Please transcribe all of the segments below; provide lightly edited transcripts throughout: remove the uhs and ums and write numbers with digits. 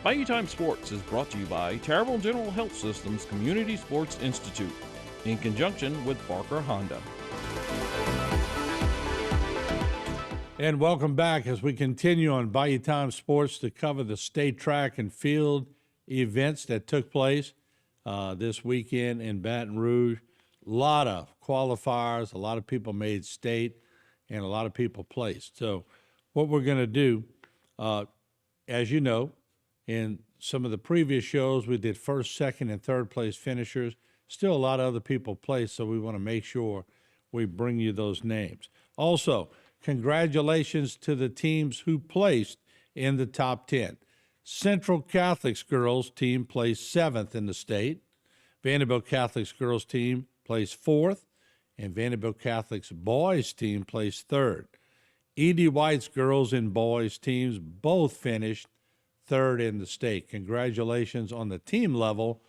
Bayou Time Sports is brought to you by Terrible General Health Systems Community Sports Institute in conjunction with Barker Honda. And welcome back as we continue on Bayou Time Sports to cover the state track and field events that took place this weekend in Baton Rouge. A lot of qualifiers, a lot of people made state, and a lot of people placed. So what we're going to do, as you know, in some of the previous shows, we did first, second, and third place finishers. Still a lot of other people placed, so we want to make sure we bring you those names. Also, congratulations to the teams who placed in the top 10. Central Catholic's girls team placed 7th in the state. Vanderbilt Catholic's girls team placed 4th, and Vanderbilt Catholic's boys team placed 3rd. E.D. White's girls and boys teams both finished 3rd in the state. Congratulations on the team level.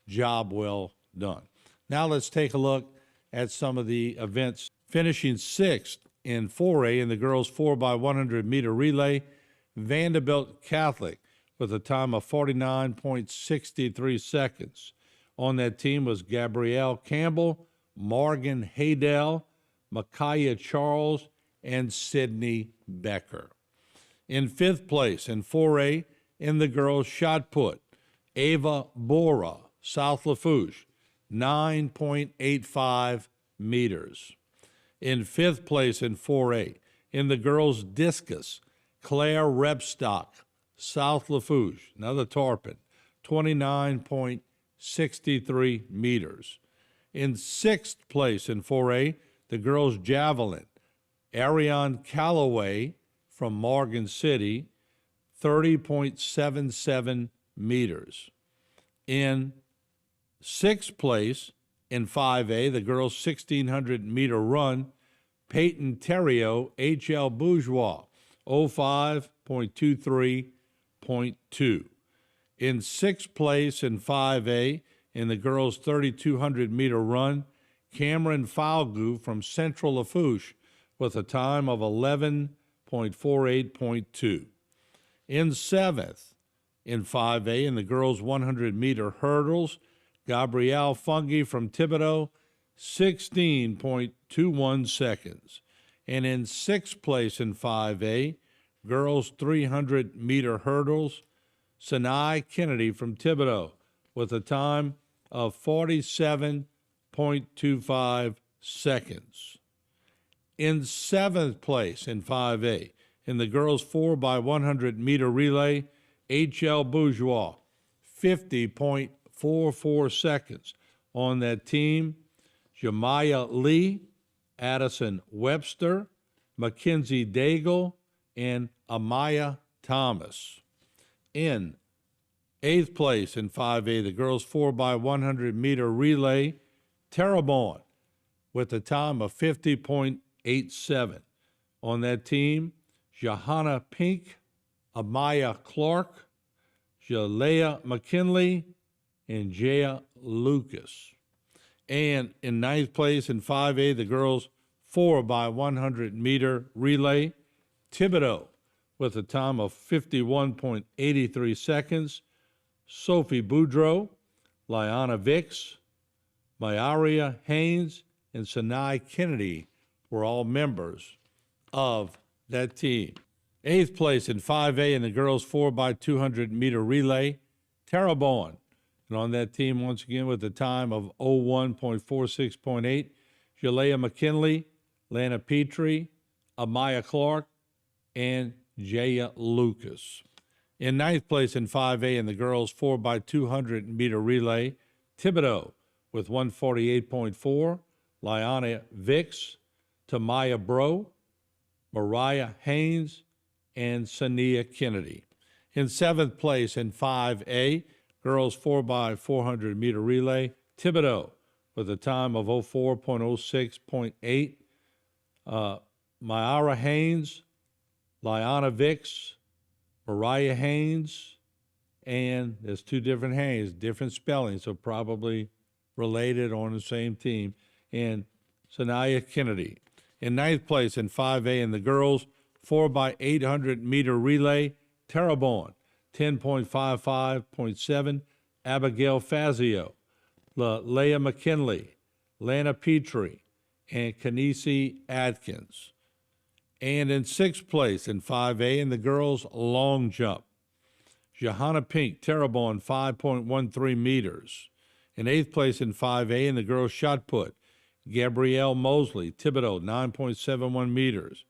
Job well done. Now let's take a look at some of the events. Finishing 6th in 4A in the girls 4x100 meter relay, Vanderbilt Catholic with a time of 49.63 seconds. On that team was Gabrielle Campbell, Morgan Haydell, Micaiah Charles, and Sydney Becker. In 5th place in 4A in the girls shot put, Ava Bora, South Lafourche, 9.85 meters. In 5th place in 4A in the girls discus, Claire Repstock, South Lafourche, another Tarpon, 29.63 meters. In 6th place in 4A, the girls javelin, Ariane Calloway from Morgan City, 30.77 meters. In 6th place in 5A, the girls' 1,600 meter run, Peyton Terrio, H.L. Bourgeois, 05.23.2. In 6th place in 5A, in the girls' 3,200 meter run, Cameron Falgu from Central Lafourche with a time of 11.48.2. In 7th in 5A, in the girls' 100 meter hurdles, Gabrielle Fungi from Thibodaux, 16.21 seconds. And in 6th place in 5A, girls' 300 meter hurdles, Sinai Kennedy from Thibodaux with a time of 47.25 seconds. In 7th place in 5A, in the girls' 4x100 meter relay, H.L. Bourgeois, 50.44 seconds. On that team, Jemiah Lee, Addison Webster, Mackenzie Daigle, and Amaya Thomas. In 8th place in 5A, the girls' 4x100 meter relay, Terrebonne, with a time of 50.87. On that team, Johanna Pink, Amaya Clark, Jalea McKinley, and Jaya Lucas. And in 9th place in 5A, the girls' 4x100 meter relay, Thibodaux, with a time of 51.83 seconds, Sophie Boudreau, Liana Vicks, Myaria Haynes, and Sinai Kennedy were all members of that team. 8th place in 5A in the girls' 4x200 meter relay, Terrebonne. And on that team, once again, with a time of 01.46.8, Jalea McKinley, Lana Petrie, Amaya Clark, and Jaya Lucas. In 9th place in 5A in the girls' 4x200 meter relay, Thibodaux with 148.4, Liana Vicks, Tamaya Bro, Mariah Haynes, and Sania Kennedy. In 7th place in 5A, girls 4x400 meter relay, Thibodaux with a time of 04.06.8, Myara Haynes, Liana Vicks, Mariah Haynes, and there's two different Haynes, different spellings, so probably related on the same team, and Sanaya Kennedy. In 9th place in 5A in the girls 4x800 meter relay, Terrebonne. 10.55.7, Abigail Fazio, Leah McKinley, Lana Petrie, and Kanisi Atkins. And in sixth place in 5A in the girls' long jump, Johanna Pink, Terrebonne, 5.13 meters. In eighth place in 5A in the girls' shot put, Gabrielle Mosley, Thibodeau, 9.71 meters.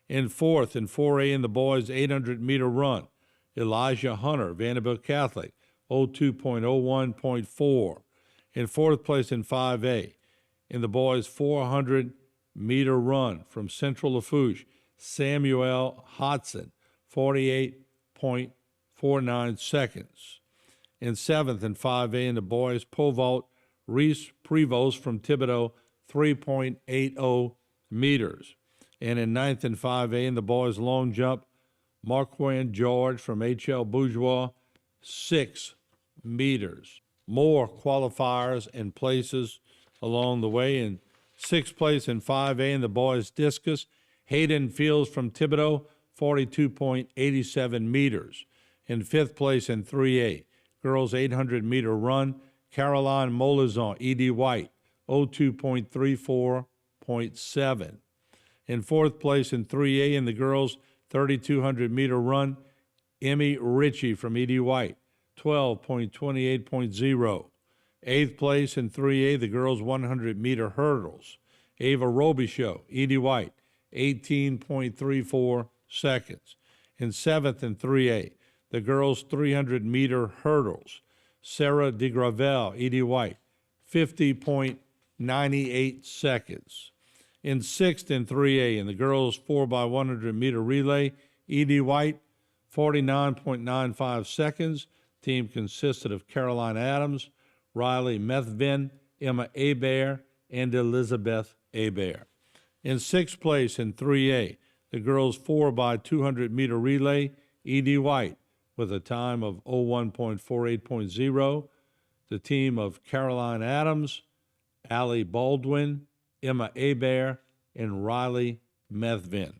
In fourth and 4A in the boys' 800-meter run, Elijah Hunter, Vanderbilt Catholic, 02.01.4. In fourth place in 5A in the boys' 400-meter run from Central Lafourche, Samuel Hodson, 48.49 seconds. In seventh and 5A in the boys' pole vault, Reese Prevost from Thibodeau, 3.80 meters. And in ninth and 5A in the boys' long jump, Marquand George from H.L. Bourgeois, 6 meters. More qualifiers and places along the way. In sixth place in 5A in the boys' discus, Hayden Fields from Thibodeau, 42.87 meters. In fifth place in 3A, girls' 800-meter run, Caroline Molizon, E.D. White, 02.34.7. In fourth place in 3A in the girls' 3,200-meter run, Emmy Ritchie from E.D. White, 12.28.0. Eighth place in 3A, the girls' 100-meter hurdles, Ava Robichaud, E.D. White, 18.34 seconds. In seventh in 3A, the girls' 300-meter hurdles, Sarah DeGravel, E.D. White, 50.98 seconds. In sixth in 3A, in the girls' 4x100-meter relay, E.D. White, 49.95 seconds. Team consisted of Caroline Adams, Riley Methvin, Emma Hebert, and Elizabeth Hebert. In sixth place in 3A, the girls' 4x200-meter relay, E.D. White, with a time of 01.48.0. The team of Caroline Adams, Allie Baldwin, Emma Hebert, and Riley Methvin.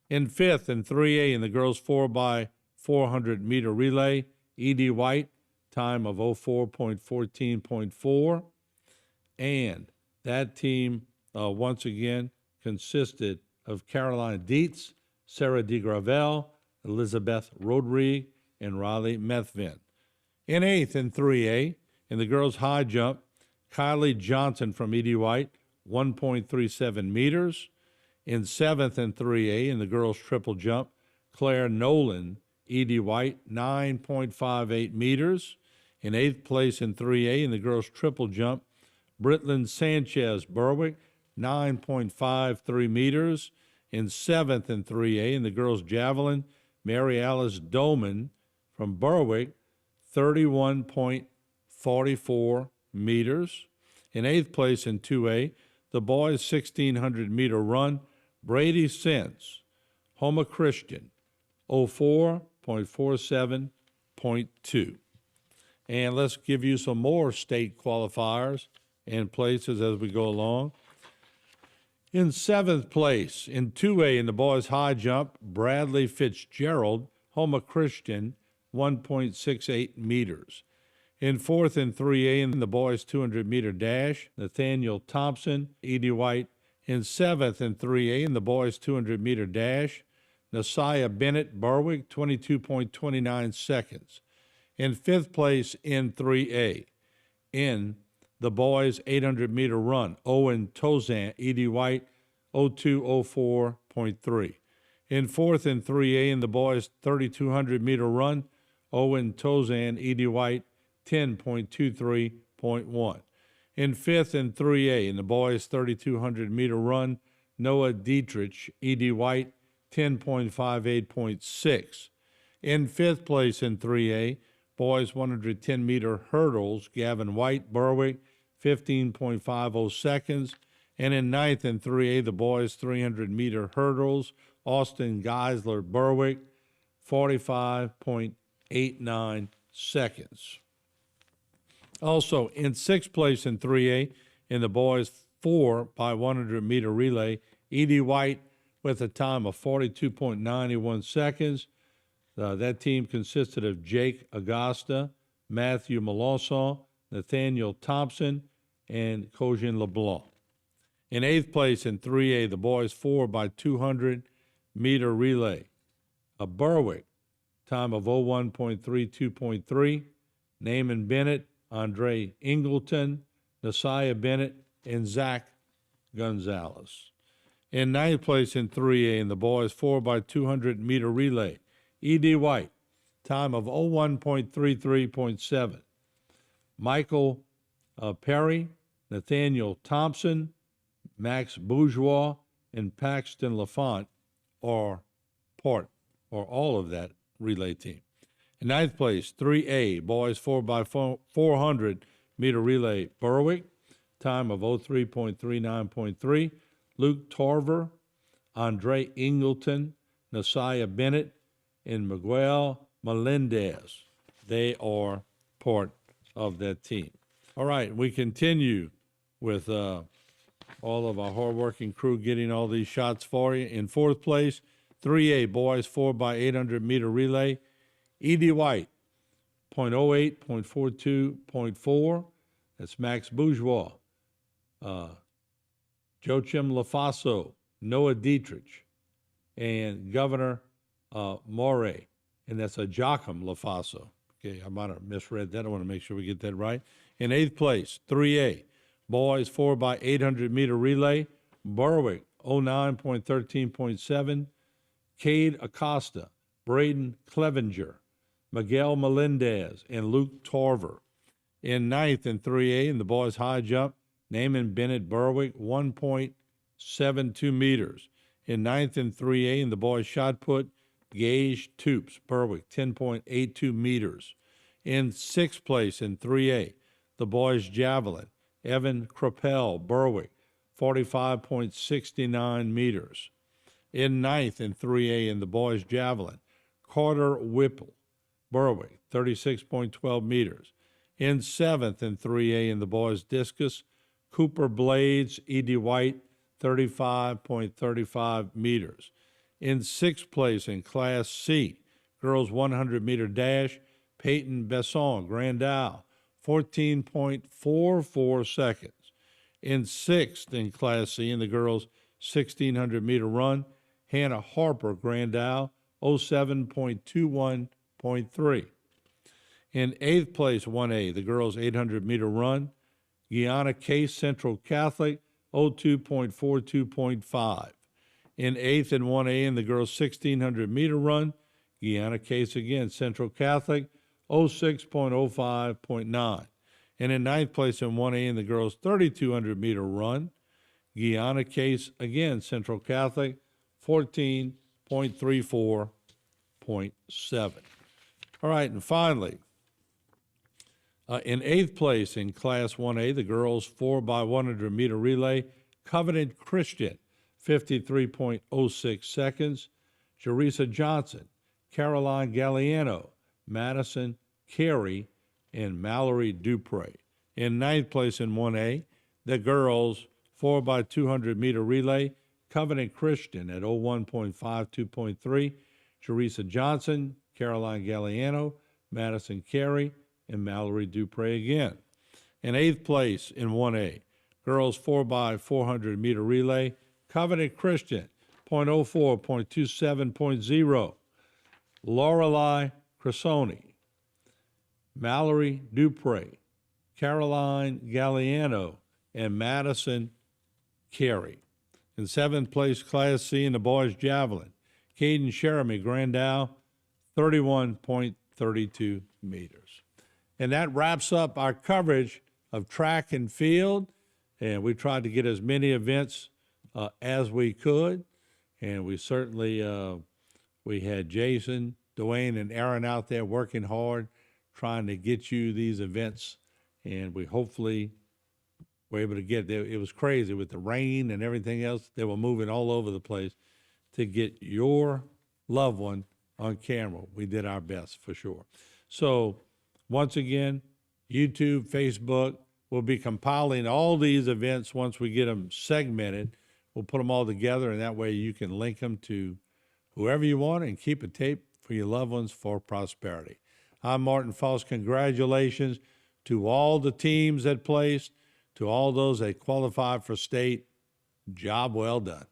In fifth in 3A in the girls' 4x400-meter relay, E.D. White, time of 04.14.4. And that team, once again, consisted of Caroline Dietz, Sarah DeGravel, Elizabeth Rodrigue, and Riley Methvin. In eighth in 3A, in the girls' high jump, Kylie Johnson from E.D. White, 1.37 meters. In seventh in 3A, in the girls' triple jump, Claire Nolan, E.D. White, 9.58 meters. In eighth place in 3A, in the girls' triple jump, Britlin Sanchez Berwick, 9.53 meters. In seventh in 3A, in the girls' javelin, Mary Alice Doman from Berwick, 31.44 meters. In eighth place in 2A, the boys' 1,600-meter run, Brady Sins, Houma Christian, 04.47.2. And let's give you some more state qualifiers and places as we go along. In seventh place in 2A in the boys' high jump, Bradley Fitzgerald, Houma Christian, 1.68 meters. In fourth in 3A in the boys' 200-meter dash, Nathaniel Thompson, E.D. White. In seventh in 3A in the boys' 200-meter dash, Nasiah Bennett Berwick, 22.29 seconds. In fifth place in 3A in the boys' 800-meter run, Owen Tozan, E.D. White, 02.04.3. In fourth in 3A in the boys' 3,200-meter run, Owen Tozan, E.D. White, 10.23.1. In fifth in 3A in the boys' 3,200-meter run, Noah Dietrich, E.D. White, 10.58.6. In fifth place in 3A, boys' 110-meter hurdles, Gavin White, Berwick, 15.50 seconds. And in ninth in 3A, the boys' 300-meter hurdles, Austin Geisler, Berwick, 45.89 seconds. Also, in sixth place in 3A, in the boys' 4x100-meter relay, E.D. White with a time of 42.91 seconds. That team consisted of Jake Augusta, Matthew Melanson, Nathaniel Thompson, and Cogin LeBlanc. In 8th place in 3A, the boys 4x200-meter relay, Berwick, time of 01.32.3, Naaman Bennett, Andre Ingleton, Nasiah Bennett, and Zach Gonzalez. In 9th place in 3A in the boys 4x200-meter relay, E.D. White, time of 01.33.7. Michael Perry, Nathaniel Thompson, Max Bourgeois, and Paxton Lafont are part or all of that relay team. In 9th place, 3A, boys 4x400-meter relay, Berwick, time of 03.39.3. Luke Tarver, Andre Ingleton, Nasiah Bennett, and Miguel Melendez. They are part of that team. All right, we continue with all of our hardworking crew getting all these shots for you. In 4th place, 3A, boys 4x800-meter relay, E.D. White, 0.08, 0.42, 0.4. That's Max Bourgeois. Joachim Lafaso, Noah Dietrich, and Governor Morey, and that's a Joachim Lafaso. Okay, I might have misread that. I want to make sure we get that right. In 8th place, 3A, boys 4x800-meter relay, Berwick, 09.13.7, Cade Acosta, Braden Clevenger, Miguel Melendez, and Luke Tarver. In 9th in 3A in the boys high jump, Naaman Bennett Berwick, 1.72 meters. In 9th in 3A in the boys shot put, Gage Toops Berwick, 10.82 meters. In 6th place in 3A, the boys javelin, Evan Crapel Berwick, 45.69 meters. In 9th in 3A in the boys javelin, Carter Whipple Berwick, 36.12 meters. In 7th in 3A in the boys discus, Cooper Blades, E.D. White, 35.35 meters. In 6th place in Class C, girls 100-meter dash, Peyton Besson, Grand Isle, 14.44 seconds. In 6th in Class C in the girls 1,600-meter run, Hannah Harper, Grand Isle, 07.21.3. In 8th place 1A, the girls 800-meter run, Guyana Case Central Catholic, 02.42.5. In 8th and 1A in the girls 1,600-meter run, Guyana Case again, Central Catholic, 06.05.9. And in 9th place in 1A in the girls 3,200-meter run, Guyana Case again, Central Catholic, 14.34.7. All right, and finally, in 8th place in Class 1A, the girls 4x100-meter relay, Covenant Christian, 53.06 seconds. Jerisa Johnson, Caroline Galliano, Madison Carey, and Mallory Dupre. In 9th place in 1A, the girls 4x200-meter relay, Covenant Christian at 01.52.3. Jerisa Johnson, Caroline Galliano, Madison Carey, and Mallory Dupre again. In 8th place in 1A, girls 4x400-meter relay, Covenant Christian, 0.04, 0.27.0. Lorelei Cresoni, Mallory Dupre, Caroline Galliano, and Madison Carey. In 7th place, Class C in the boys javelin, Caden Sheremy, Grand Isle, 31.32 meters. And that wraps up our coverage of track and field. And we tried to get as many events as we could. And we certainly, we had Jason, Dwayne, and Aaron out there working hard, trying to get you these events. And we hopefully were able to get there. It was crazy with the rain and everything else. They were moving all over the place to get your loved one on camera. We did our best for sure. So once again, YouTube, Facebook, we'll be compiling all these events once we get them segmented. We'll put them all together, and that way you can link them to whoever you want and keep a tape for your loved ones, for prosperity. I'm Martin Faust. Congratulations to all the teams that placed, to all those that qualified for state. Job well done.